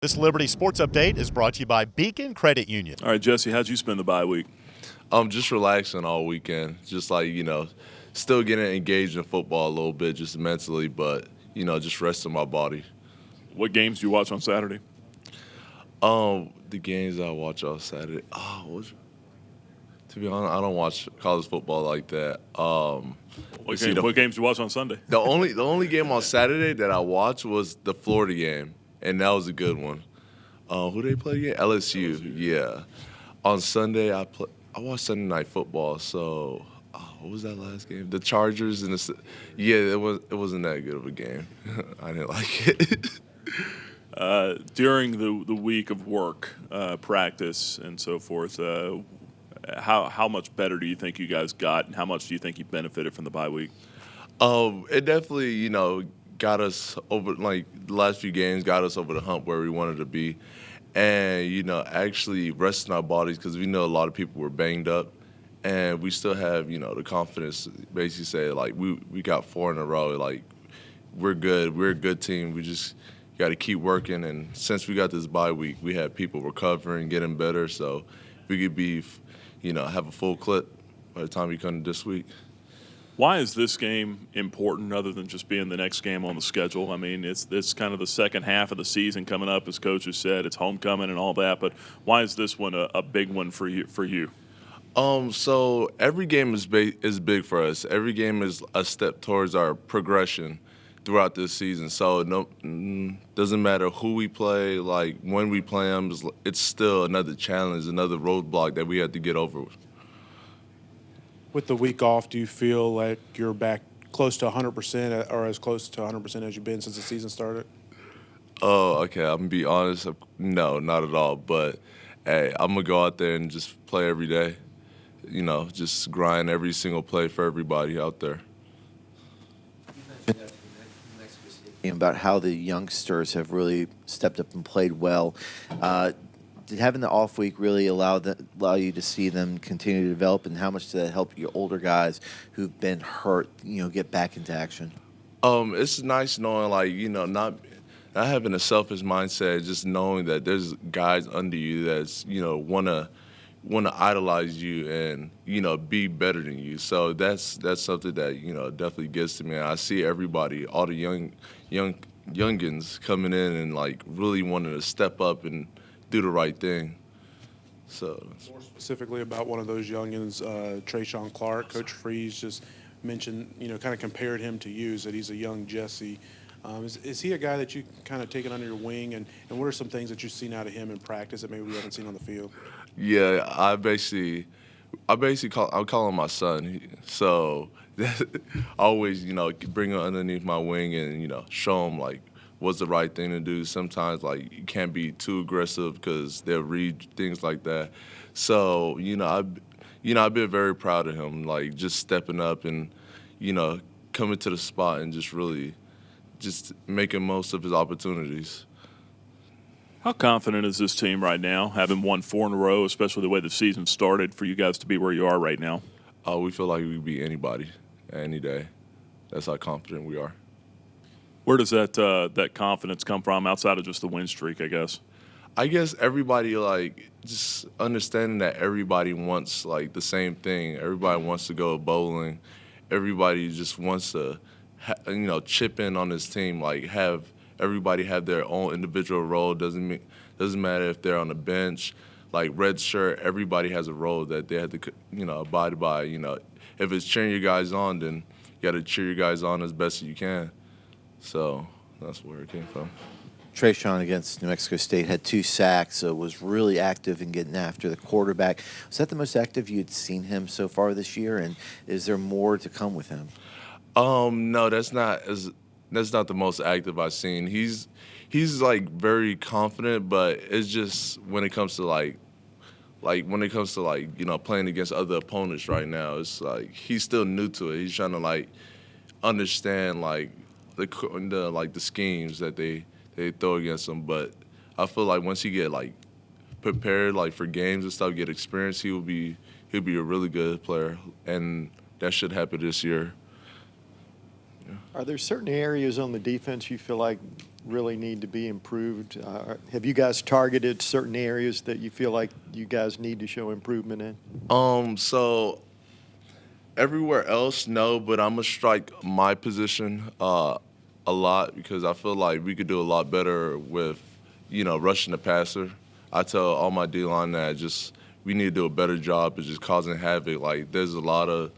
This Liberty Sports Update is brought to you by Beacon Credit Union. All right, Jesse, how'd you spend the bye week? Just relaxing all weekend. Just like, still getting engaged in football a little bit just mentally, but, just resting my body. What games do you watch on Saturday? The games I watch on Saturday. To be honest, I don't watch college football like that. What games do you watch on Sunday? The only game on Saturday that I watched was the Florida game, and that was a good one. Who they play again? LSU. Yeah. On Sunday, I watched Sunday Night Football. So, what was that last game? The Chargers and it wasn't that good of a game. I didn't like it. During the week of work, practice, and so forth, how much better do you think you guys got, and how much do you think you benefited from the bye week? It definitely, got us over, like, the last few games got us over the hump where we wanted to be. And, actually resting our bodies because we know a lot of people were banged up. And we still have, the confidence to basically say, like, we got 4 in a row. Like, we're good. We're a good team. We just got to keep working. And since we got this bye week, we had people recovering, getting better. So we could be, have a full clip by the time we come this week. Why is this game important other than just being the next game on the schedule? I mean, it's kind of the second half of the season coming up, as Coach has said. It's homecoming and all that. But why is this one a big one for you? So every game is big for us. Every game is a step towards our progression throughout this season. So doesn't matter who we play, like when we play them, it's still another challenge, another roadblock that we have to get over. With the week off, do you feel like you're back close to 100% or as close to 100% as you've been since the season started? Oh, okay. I'm going to be honest. No, not at all. But, hey, I'm going to go out there and just play every day. Just grind every single play for everybody out there. About how the youngsters have really stepped up and played well. Did having the off week really allow you to see them continue to develop, and how much did that help your older guys who've been hurt, get back into action? It's nice knowing, like, not having a selfish mindset, just knowing that there's guys under you that's, wanna idolize you and, be better than you. So that's something that, definitely gets to me. And I see everybody, all the youngins coming in and, like, really wanting to step up and do the right thing. So More specifically about one of those youngins, Trayshawn Clark, Coach Freeze just mentioned, kind of compared him to you, said he's a young Jesse. Is he a guy that you kind of taken under your wing, and what are some things that you've seen out of him in practice that maybe we haven't seen on the field? Yeah, I call him my son. So I always, bring him underneath my wing and, show him, like, what's the right thing to do. Sometimes, like, you can't be too aggressive because they'll read things like that. So, I've been very proud of him, like, just stepping up and, coming to the spot and just really just making most of his opportunities. How confident is this team right now, having won 4 in a row, especially the way the season started, for you guys to be where you are right now? We feel like we can beat anybody any day. That's how confident we are. Where does that confidence come from outside of just the win streak, I guess? I guess everybody, like, just understanding that everybody wants, like, the same thing. Everybody wants to go bowling. Everybody just wants to, chip in on this team, like, have everybody have their own individual role. Doesn't matter if they're on the bench, like red shirt. Everybody has a role that they have to, abide by. If it's cheering you guys on, then you got to cheer you guys on as best as you can. So that's where it came from. Trayshawn against New Mexico State had 2 sacks, so was really active in getting after the quarterback. Was that the most active you had seen him so far this year, and is there more to come with him? No, that's not the most active I've seen. He's like very confident, but it's just when it comes to playing against other opponents right now, it's like he's still new to it. He's trying to, like, understand, like, the schemes that they throw against him. But I feel like once he get, like, prepared, like, for games and stuff, get experience, he'll be a really good player, and that should happen this year. Are there certain areas on the defense you feel like really need to be improved? Have you guys targeted certain areas that you feel like you guys need to show improvement in? So everywhere else, no, but I'm gonna strike my position a lot because I feel like we could do a lot better with, rushing the passer. I tell all my D line that just we need to do a better job of just causing havoc. Like there's a lot of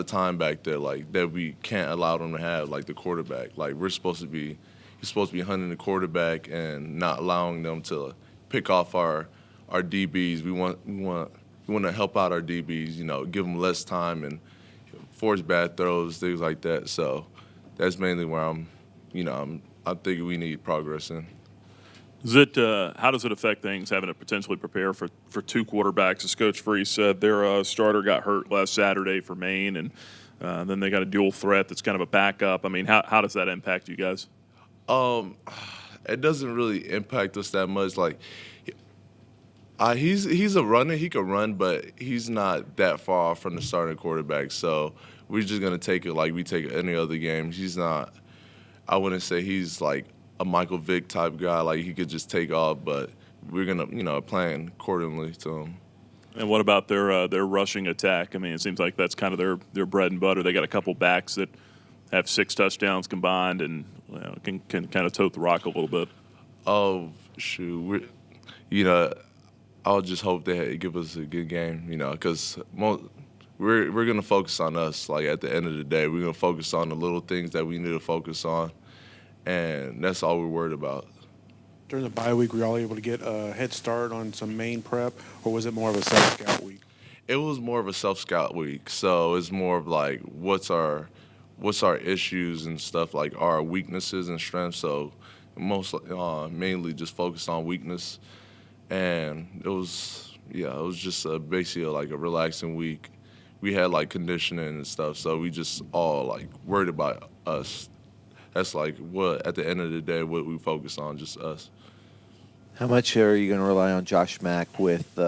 time back there like that we can't allow them to have, like the quarterback. Like you're supposed to be hunting the quarterback and not allowing them to pick off our DBs. We want to help out our DBs, give them less time and force bad throws, things like that. So that's mainly where I'm thinking we need progress in. How does it affect things having to potentially prepare for two quarterbacks? As Coach Freeze said, their starter got hurt last Saturday for Maine, and then they got a dual threat that's kind of a backup. I mean, how does that impact you guys? It doesn't really impact us that much. Like, he's a runner. He could run, but he's not that far off from the starting quarterback. So we're just gonna take it like we take any other game. He's not. I wouldn't say he's like a Michael Vick type guy. Like he could just take off, but we're gonna plan accordingly to him. And what about their rushing attack? I mean, it seems like that's kind of their bread and butter. They got a couple backs that have 6 touchdowns combined and can kind of tote the rock a little bit. Oh shoot, I'll just hope they give us a good game, because we're gonna focus on us. Like at the end of the day, we're gonna focus on the little things that we need to focus on, and that's all we're worried about. During the bye week, were y'all able to get a head start on some Maine prep, or was it more of a self-scout week? It was more of a self-scout week, so it's more of like what's our issues and stuff, like our weaknesses and strengths. So mainly just focused on weakness, and it was just basically like a relaxing week. We had like conditioning and stuff, so we just all like worried about us. That's like what at the end of the day what we focus on, just us. How much are you going to rely on Josh Mack with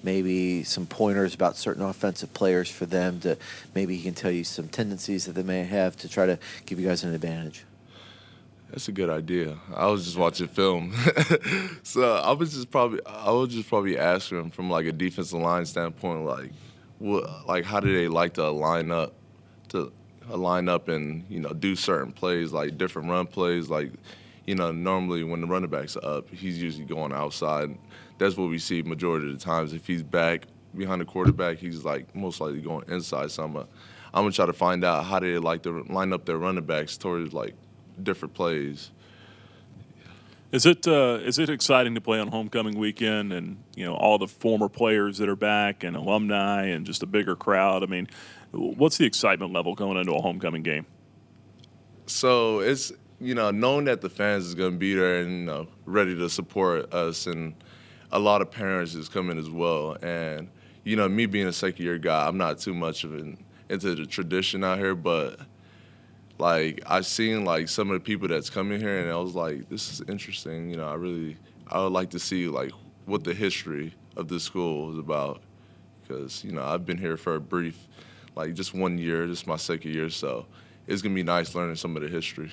maybe some pointers about certain offensive players for them to maybe he can tell you some tendencies that they may have to try to give you guys an advantage? That's a good idea. I was just watching film, so I would just probably ask him from like a defensive line standpoint, like how do they like to line up and do certain plays, like different run plays, like. Normally when the running back's up, he's usually going outside. That's what we see majority of the times. If he's back behind the quarterback, he's like most likely going inside. So I'm gonna try to find out how they like to line up their running backs towards like different plays. Is it exciting to play on homecoming weekend and all the former players that are back and alumni and just a bigger crowd? I mean, what's the excitement level going into a homecoming game? So it's knowing that the fans is going to be there and ready to support us, and a lot of parents is coming as well. And me being a second-year guy, I'm not too much into the tradition out here, but like I've seen like some of the people that's coming here, and I was like, this is interesting. I would like to see like what the history of this school is about, because I've been here for a brief, like just 1 year. This is my second year, so it's gonna be nice learning some of the history.